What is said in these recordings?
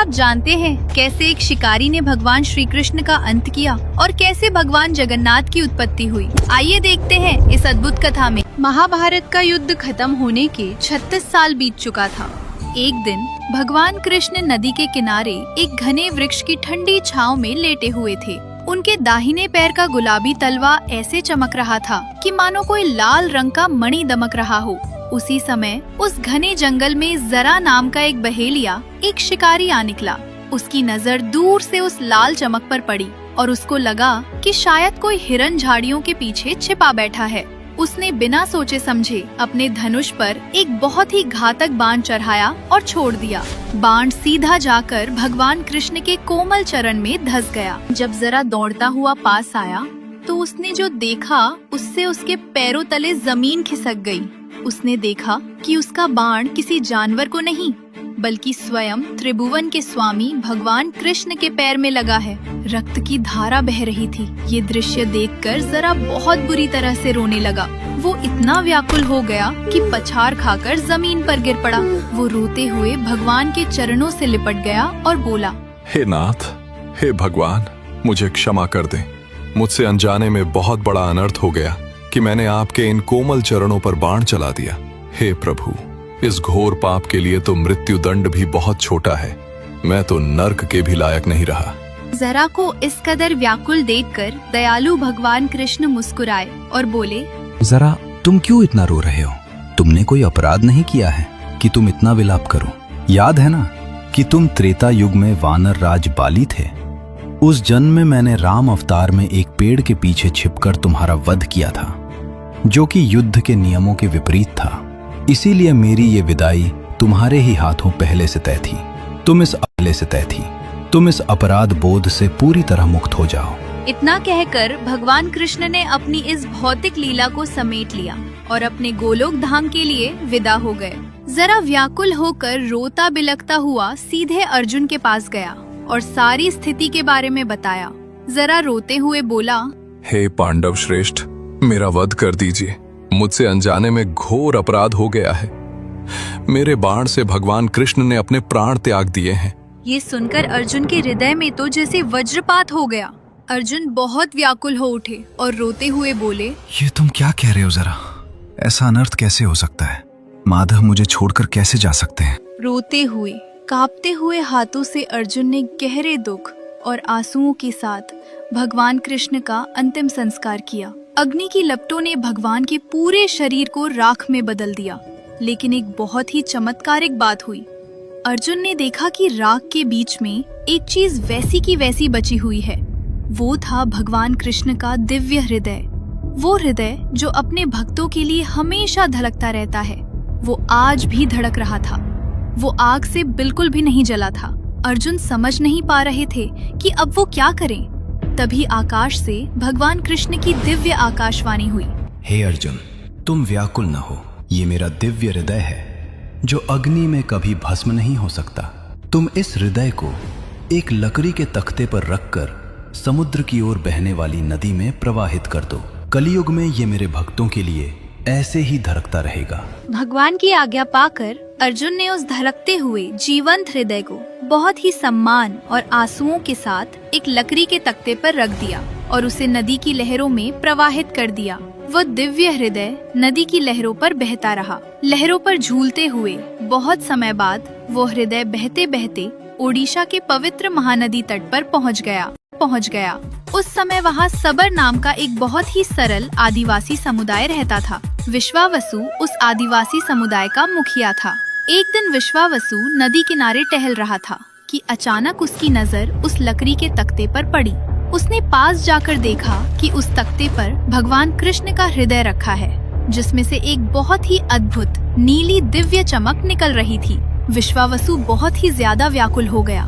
आप जानते हैं कैसे एक शिकारी ने भगवान श्री कृष्ण का अंत किया और कैसे भगवान जगन्नाथ की उत्पत्ति हुई? आइए देखते हैं इस अद्भुत कथा में। महाभारत का युद्ध खत्म होने के 36 साल बीत चुका था। एक दिन भगवान कृष्ण नदी के किनारे एक घने वृक्ष की ठंडी छांव में लेटे हुए थे। उनके दाहिने पैर का गुलाबी तलवा ऐसे चमक रहा था कि मानो कोई लाल रंग का मणि दमक रहा हो। उसी समय उस घने जंगल में जरा नाम का एक बहेलिया, एक शिकारी आ निकला। उसकी नजर दूर से उस लाल चमक पर पड़ी और उसको लगा कि शायद कोई हिरन झाड़ियों के पीछे छिपा बैठा है। उसने बिना सोचे समझे अपने धनुष पर एक बहुत ही घातक बाण चढ़ाया और छोड़ दिया। बाण सीधा जाकर भगवान कृष्ण के कोमल चरण में धंस गया। जब जरा दौड़ता हुआ पास आया तो उसने जो देखा उससे उसके पैरों तले जमीन खिसक गई। उसने देखा कि उसका बाण किसी जानवर को नहीं बल्कि स्वयं त्रिभुवन के स्वामी भगवान कृष्ण के पैर में लगा है। रक्त की धारा बह रही थी। ये दृश्य देखकर जरा बहुत बुरी तरह से रोने लगा। वो इतना व्याकुल हो गया कि पछाड़ खाकर जमीन पर गिर पड़ा। वो रोते हुए भगवान के चरणों से लिपट गया और बोला, हे नाथ, हे भगवान, मुझे क्षमा कर दें। मुझसे अनजाने में बहुत बड़ा अनर्थ हो गया कि मैंने आपके इन कोमल चरणों पर बाण चला दिया। हे प्रभु, इस घोर पाप के लिए तो मृत्यु दंड भी बहुत छोटा है। मैं तो नर्क के भी लायक नहीं रहा। जरा को इस कदर व्याकुल देखकर दयालु भगवान कृष्ण मुस्कुराए और बोले, जरा तुम क्यों इतना रो रहे हो? तुमने कोई अपराध नहीं किया है कि तुम इतना विलाप करो। याद है ना कि तुम त्रेता युग में वानर राज बाली थे। उस जन्म में मैंने राम अवतार में एक पेड़ के पीछे छिपकर तुम्हारा वध किया था, जो कि युद्ध के नियमों के विपरीत था। इसीलिए मेरी ये विदाई तुम्हारे ही हाथों पहले से तय थी। तुम इस अपराध बोध से पूरी तरह मुक्त हो जाओ। इतना कहकर भगवान कृष्ण ने अपनी इस भौतिक लीला को समेट लिया और अपने गोलोक धाम के लिए विदा हो गए। जरा व्याकुल होकर रोता बिलखता हुआ सीधे अर्जुन के पास गया और सारी स्थिति के बारे में बताया। जरा रोते हुए बोला, हे पांडव श्रेष्ठ, मेरा वध कर दीजिए। मुझसे अनजाने में घोर अपराध हो गया है। मेरे बाण से भगवान कृष्ण ने अपने प्राण त्याग दिए हैं। ये सुनकर अर्जुन के हृदय में तो जैसे वज्रपात हो गया। अर्जुन बहुत व्याकुल हो उठे और रोते हुए बोले, ये तुम क्या कह रहे हो? जरा ऐसा अनर्थ कैसे हो सकता है? माधव मुझे छोड़कर कैसे जा सकते हैं? रोते हुए कांपते हुए हाथों से अर्जुन ने गहरे दुख और आंसुओं के साथ भगवान कृष्ण का अंतिम संस्कार किया। अग्नि की लपटों ने भगवान के पूरे शरीर को राख में बदल दिया। लेकिन एक बहुत ही चमत्कारिक बात हुई। अर्जुन ने देखा कि राख के बीच में एक चीज वैसी की वैसी बची हुई है। वो था भगवान कृष्ण का दिव्य हृदय। वो हृदय जो अपने भक्तों के लिए हमेशा धड़कता रहता है। वो आज भी धड़क रहा था। वो आग से बिल्कुल भी नहीं जला था। अर्जुन समझ नहीं पा रहे थे कि अब वो क्या करें। तभी आकाश से भगवान कृष्ण की दिव्य आकाशवाणी हुई। हे अर्जुन, तुम व्याकुल न हो। ये मेरा दिव्य हृदय है जो अग्नि में कभी भस्म नहीं हो सकता। तुम इस हृदय को एक लकड़ी के तख्ते पर रखकर समुद्र की ओर बहने वाली नदी में प्रवाहित कर दो। कलयुग में ये मेरे भक्तों के लिए ऐसे ही धड़कता रहेगा। भगवान की आज्ञा पाकर अर्जुन ने उस धड़कते हुए जीवंत हृदय को बहुत ही सम्मान और आंसुओं के साथ एक लकड़ी के तख्ते पर रख दिया और उसे नदी की लहरों में प्रवाहित कर दिया। वह दिव्य हृदय नदी की लहरों पर बहता रहा। लहरों पर झूलते हुए बहुत समय बाद वो हृदय बहते बहते ओडिशा के पवित्र महानदी तट पर पहुंच गया। उस समय वहाँ सबर नाम का एक बहुत ही सरल आदिवासी समुदाय रहता था। विश्वावसु उस आदिवासी समुदाय का मुखिया था। एक दिन विश्वावसु नदी किनारे टहल रहा था कि अचानक उसकी नजर उस लकड़ी के तख्ते पर पड़ी। उसने पास जाकर देखा कि उस तख्ते पर भगवान कृष्ण का हृदय रखा है, जिसमें से एक बहुत ही अद्भुत नीली दिव्य चमक निकल रही थी। विश्वावसु बहुत ही ज्यादा व्याकुल हो गया।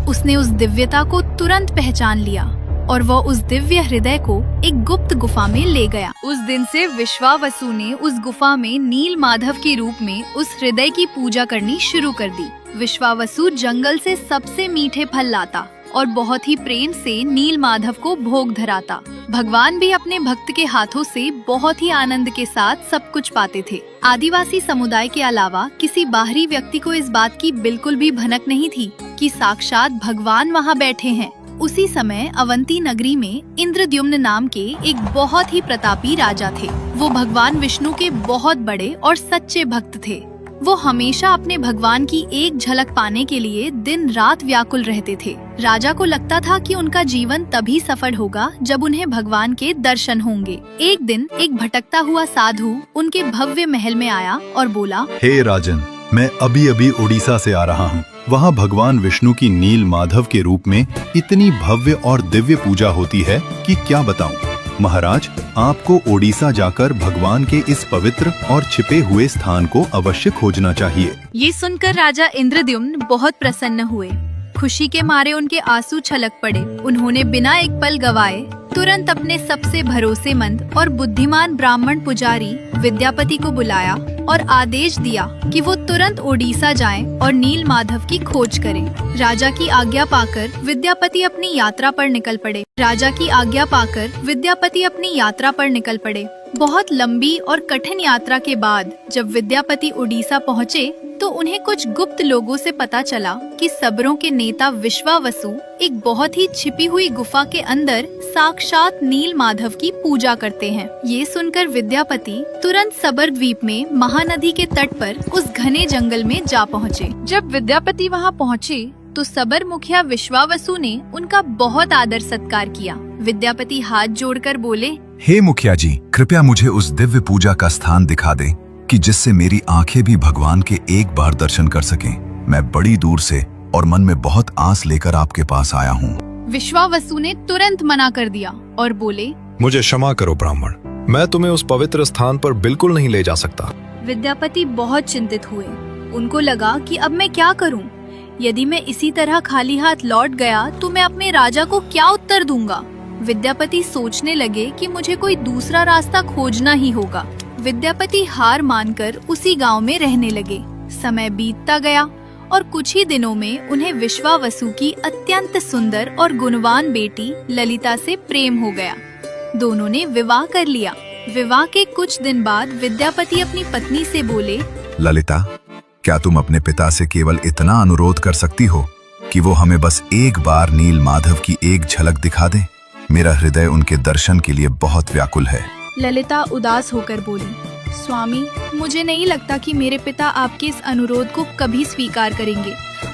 उसने उस दिव्यता को तुरंत पहचान लिया और वह उस दिव्य हृदय को एक गुप्त गुफा में ले गया। उस दिन से विश्वावसु ने उस गुफा में नील माधव के रूप में उस हृदय की पूजा करनी शुरू कर दी। विश्वावसु जंगल से सबसे मीठे फल लाता और बहुत ही प्रेम से नील माधव को भोग धराता। भगवान भी अपने भक्त के हाथों से बहुत ही आनंद के साथ सब कुछ पाते थे। आदिवासी समुदाय के अलावा किसी बाहरी व्यक्ति को इस बात की बिल्कुल भी भनक नहीं थी कि साक्षात भगवान वहाँ बैठे हैं। उसी समय अवंती नगरी में इंद्रद्युम्न नाम के एक बहुत ही प्रतापी राजा थे। वो भगवान विष्णु के बहुत बड़े और सच्चे भक्त थे। वो हमेशा अपने भगवान की एक झलक पाने के लिए दिन रात व्याकुल रहते थे। राजा को लगता था कि उनका जीवन तभी सफल होगा जब उन्हें भगवान के दर्शन होंगे। एक दिन एक भटकता हुआ साधु उनके भव्य महल में आया और बोला, हे राजन, मैं अभी अभी उड़ीसा से आ रहा हूँ। वहाँ भगवान विष्णु की नील माधव के रूप में इतनी भव्य और दिव्य पूजा होती है कि क्या बताऊं। महाराज, आपको ओडिशा जाकर भगवान के इस पवित्र और छिपे हुए स्थान को अवश्य खोजना चाहिए। ये सुनकर राजा इंद्रद्युम्न बहुत प्रसन्न हुए। खुशी के मारे उनके आंसू छलक पड़े। उन्होंने बिना एक पल गवाए तुरंत अपने सबसे भरोसेमंद और बुद्धिमान ब्राह्मण पुजारी विद्यापति को बुलाया और आदेश दिया कि वो तुरंत ओडिशा जाएं और नील माधव की खोज करें। राजा की आज्ञा पाकर विद्यापति अपनी यात्रा पर निकल पड़े। बहुत लंबी और कठिन यात्रा के बाद जब विद्यापति उड़ीसा पहुँचे तो उन्हें कुछ गुप्त लोगों से पता चला कि सबरों के नेता विश्वावसु एक बहुत ही छिपी हुई गुफा के अंदर साक्षात नील माधव की पूजा करते हैं। ये सुनकर विद्यापति तुरंत सबर द्वीप में महानदी के तट पर उस घने जंगल में जा पहुँचे। जब विद्यापति वहाँ पहुँचे तो सबर मुखिया विश्वावसु ने उनका बहुत आदर सत्कार किया। विद्यापति हाथ जोड़कर बोले, हे मुखिया जी, कृपया मुझे उस दिव्य पूजा का स्थान दिखा दें कि जिससे मेरी आंखें भी भगवान के एक बार दर्शन कर सकें। मैं बड़ी दूर से और मन में बहुत आस लेकर आपके पास आया हूँ। विश्वावसु ने तुरंत मना कर दिया और बोले, मुझे क्षमा करो ब्राह्मण, मैं तुम्हें उस पवित्र स्थान पर बिल्कुल नहीं ले जा सकता। विद्यापति बहुत चिंतित हुए। उनको लगा कि अब मैं क्या करूं? यदि मैं इसी तरह खाली हाथ लौट गया तो मैं अपने राजा को क्या उत्तर दूंगा? विद्यापति सोचने लगे कि मुझे कोई दूसरा रास्ता खोजना ही होगा। विद्यापति हार मानकर उसी गांव में रहने लगे। समय बीतता गया और कुछ ही दिनों में उन्हें विश्वावसु की अत्यंत सुंदर और गुणवान बेटी ललिता से प्रेम हो गया। दोनों ने विवाह कर लिया। विवाह के कुछ दिन बाद विद्यापति अपनी पत्नी से बोले, ललिता, क्या तुम अपने पिता से केवल इतना अनुरोध कर सकती हो कि वो हमें बस एक बार नील माधव की एक झलक दिखा दें? मेरा हृदय उनके दर्शन के लिए बहुत व्याकुल है। ललिता उदास होकर बोली, स्वामी, मुझे नहीं लगता कि मेरे पिता आपके इस अनुरोध को कभी स्वीकार करेंगे।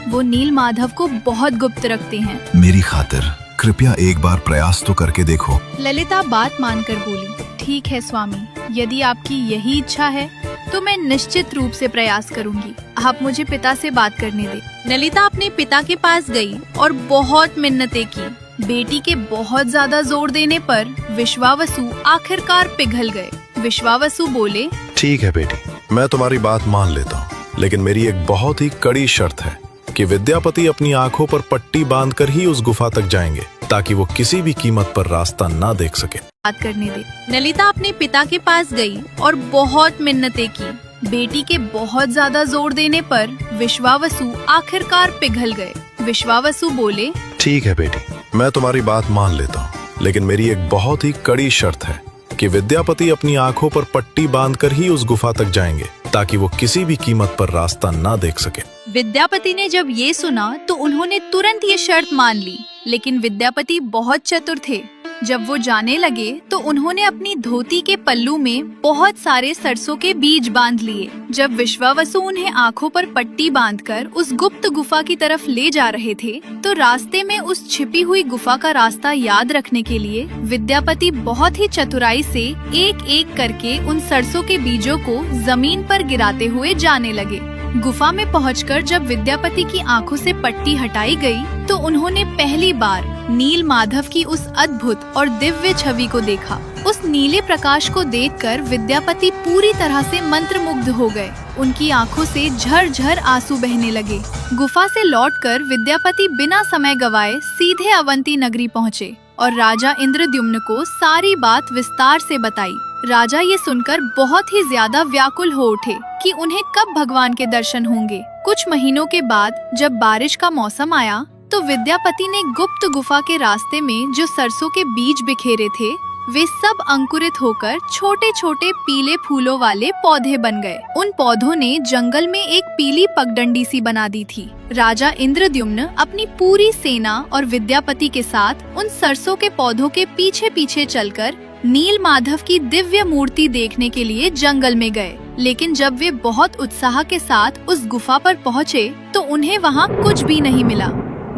वो नील माधव को बहुत गुप्त रखते हैं। मेरी खातिर कृपया एक बार प्रयास तो करके देखो। ललिता बात मानकर बोली, ठीक है स्वामी, यदि आपकी यही इच्छा है तो मैं निश्चित रूप से प्रयास करूंगी। आप मुझे पिता से बात करने दें। ललिता अपने पिता के पास गई और बहुत मिन्नतें की। बेटी के बहुत ज्यादा जोर देने पर विश्वावसु आखिरकार पिघल गए। विश्वावसु बोले, ठीक है बेटी, मैं तुम्हारी बात मान लेता हूँ, लेकिन मेरी एक बहुत ही कड़ी शर्त है कि विद्यापति अपनी आंखों पर पट्टी बांधकर ही उस गुफा तक जाएंगे ताकि वो किसी भी कीमत पर रास्ता ना देख सके। बात करने दे। ललिता अपने पिता के पास गई और बहुत मिन्नतें की। बेटी के बहुत ज्यादा जोर देने पर विश्वावसु आखिरकार पिघल गए। विश्वावसु बोले, ठीक है बेटी, मैं तुम्हारी बात मान लेता हूँ, लेकिन मेरी एक बहुत ही कड़ी शर्त है कि विद्यापति अपनी आंखों पर पट्टी बांधकर ही उस गुफा तक जाएंगे ताकि वो किसी भी कीमत पर रास्ता ना देख सके। विद्यापति ने जब ये सुना तो उन्होंने तुरंत ये शर्त मान ली, लेकिन विद्यापति बहुत चतुर थे। जब वो जाने लगे तो उन्होंने अपनी धोती के पल्लू में बहुत सारे सरसों के बीज बांध लिए। जब विश्वावसु उन्हें आंखों पर पट्टी बांधकर उस गुप्त गुफा की तरफ ले जा रहे थे तो रास्ते में उस छिपी हुई गुफा का रास्ता याद रखने के लिए विद्यापति बहुत ही चतुराई से एक एक करके उन सरसों के बीजों को जमीन पर गिराते हुए जाने लगे। गुफा में पहुंचकर जब विद्यापति की आंखों से पट्टी हटाई गई तो उन्होंने पहली बार नील माधव की उस अद्भुत और दिव्य छवि को देखा। उस नीले प्रकाश को देखकर विद्यापति पूरी तरह से मंत्रमुग्ध हो गए। उनकी आंखों से झरझर आंसू बहने लगे। गुफा से लौटकर विद्यापति बिना समय गवाए सीधे अवंती नगरी पहुँचे और राजा इंद्रद्युम्न को सारी बात विस्तार से बताई। राजा ये सुनकर बहुत ही ज्यादा व्याकुल हो उठे कि उन्हें कब भगवान के दर्शन होंगे। कुछ महीनों के बाद जब बारिश का मौसम आया तो विद्यापति ने गुप्त गुफा के रास्ते में जो सरसों के बीज बिखेरे थे वे सब अंकुरित होकर छोटे छोटे पीले फूलों वाले पौधे बन गए। उन पौधों ने जंगल में एक पीली पगडंडी सी बना दी थी। राजा इंद्रद्युम्न अपनी पूरी सेना और विद्यापति के साथ उन सरसों के पौधों के पीछे पीछे चलकर नील माधव की दिव्य मूर्ति देखने के लिए जंगल में गए। लेकिन जब वे बहुत उत्साह के साथ उस गुफा पर पहुँचे तो उन्हें वहाँ कुछ भी नहीं मिला।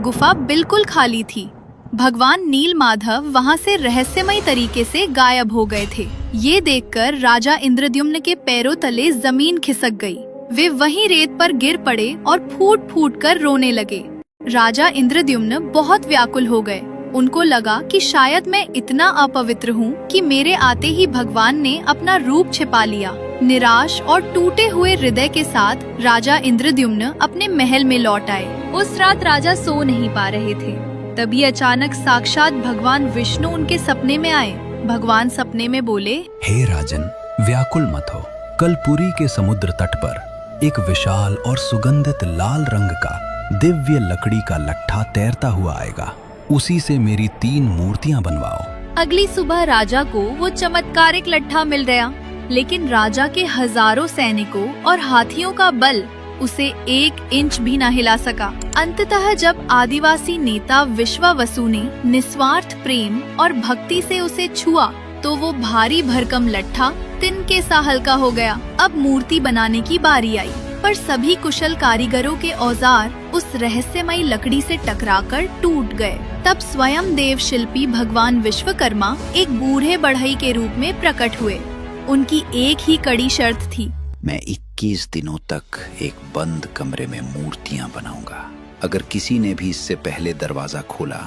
गुफा बिल्कुल खाली थी। भगवान नील माधव वहाँ से रहस्यमय तरीके से गायब हो गए थे। ये देखकर राजा इंद्रद्युम्न के पैरों तले जमीन खिसक गई। वे वहीं रेत पर गिर पड़े और फूट फूट कर रोने लगे। राजा इंद्रद्युम्न बहुत व्याकुल हो गए। उनको लगा कि शायद मैं इतना अपवित्र हूँ कि मेरे आते ही भगवान ने अपना रूप छिपा लिया। निराश और टूटे हुए हृदय के साथ राजा इंद्रद्युम्न अपने महल में लौट आए। उस रात राजा सो नहीं पा रहे थे। तभी अचानक साक्षात भगवान विष्णु उनके सपने में आए। भगवान सपने में बोले, हे राजन, व्याकुल मत हो। कल पुरी के समुद्र तट पर एक विशाल और सुगंधित लाल रंग का दिव्य लकड़ी का लट्ठा तैरता हुआ आएगा। उसी से मेरी 3 मूर्तियां बनवाओ। अगली सुबह राजा को वो चमत्कारिक लट्ठा मिल गया, लेकिन राजा के हजारों सैनिकों और हाथियों का बल उसे 1 इंच भी न हिला सका। अंततः जब आदिवासी नेता विश्वावसु ने निस्वार्थ प्रेम और भक्ति से उसे छुआ तो वो भारी भरकम लट्ठा तिनके सा हल्का हो गया। अब मूर्ति बनाने की बारी आई, पर सभी कुशल कारीगरों के औजार उस रहस्यमयी लकड़ी से टकराकर टूट गए। तब स्वयं देव शिल्पी भगवान विश्वकर्मा एक बूढ़े बढ़ई के रूप में प्रकट हुए। उनकी एक ही कड़ी शर्त थी, मैं 21 दिनों तक एक बंद कमरे में मूर्तियां बनाऊंगा। अगर किसी ने भी इससे पहले दरवाजा खोला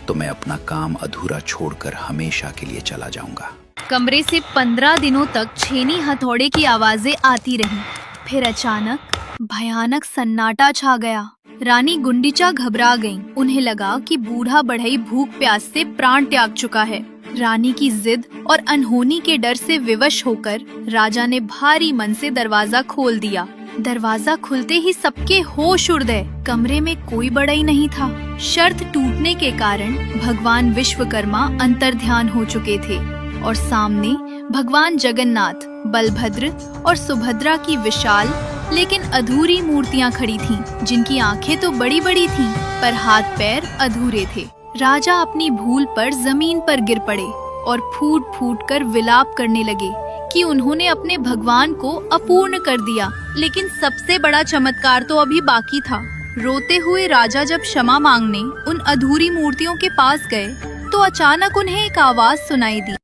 तो मैं अपना काम अधूरा छोड़कर हमेशा के लिए चला जाऊंगा। कमरे से 15 दिनों तक छेनी हथौड़े की आवाजें आती रहीं। फिर अचानक भयानक सन्नाटा छा गया। रानी गुंडीचा घबरा गईं। उन्हें लगा कि बूढ़ा बढ़ई भूख प्यास से प्राण त्याग चुका है। रानी की जिद और अनहोनी के डर से विवश होकर राजा ने भारी मन से दरवाजा खोल दिया। दरवाजा खुलते ही सबके होश उड़ गए। कमरे में कोई बढ़ई नहीं था। शर्त टूटने के कारण भगवान विश्वकर्मा अंतर्ध्यान हो चुके थे और सामने भगवान जगन्नाथ, बलभद्र और सुभद्रा की विशाल लेकिन अधूरी मूर्तियां खड़ी थीं, जिनकी आंखें तो बड़ी बड़ी थीं, पर हाथ पैर अधूरे थे। राजा अपनी भूल पर जमीन पर गिर पड़े और फूट फूट कर विलाप करने लगे कि उन्होंने अपने भगवान को अपूर्ण कर दिया। लेकिन सबसे बड़ा चमत्कार तो अभी बाकी था। रोते हुए राजा जब क्षमा मांगने उन अधूरी मूर्तियों के पास गए तो अचानक उन्हें एक आवाज सुनाई दी।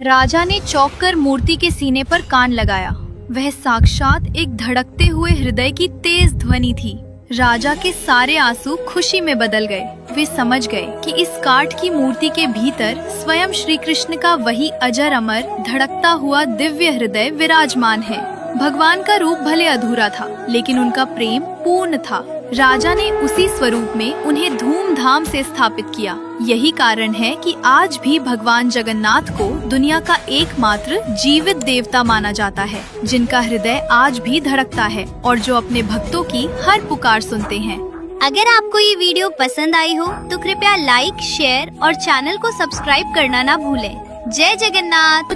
राजा ने चौंक कर मूर्ति के सीने पर कान लगाया। वह साक्षात एक धड़कते हुए हृदय की तेज ध्वनि थी। राजा के सारे आंसू खुशी में बदल गए। वे समझ गए कि इस काठ की मूर्ति के भीतर स्वयं श्री कृष्ण का वही अजर अमर धड़कता हुआ दिव्य हृदय विराजमान है। भगवान का रूप भले अधूरा था, लेकिन उनका प्रेम पूर्ण था। राजा ने उसी स्वरूप में उन्हें धूमधाम से स्थापित किया। यही कारण है कि आज भी भगवान जगन्नाथ को दुनिया का एकमात्र जीवित देवता माना जाता है, जिनका हृदय आज भी धड़कता है और जो अपने भक्तों की हर पुकार सुनते हैं। अगर आपको ये वीडियो पसंद आई हो तो कृपया लाइक, शेयर और चैनल को सब्सक्राइब करना ना भूलें। जय जगन्नाथ।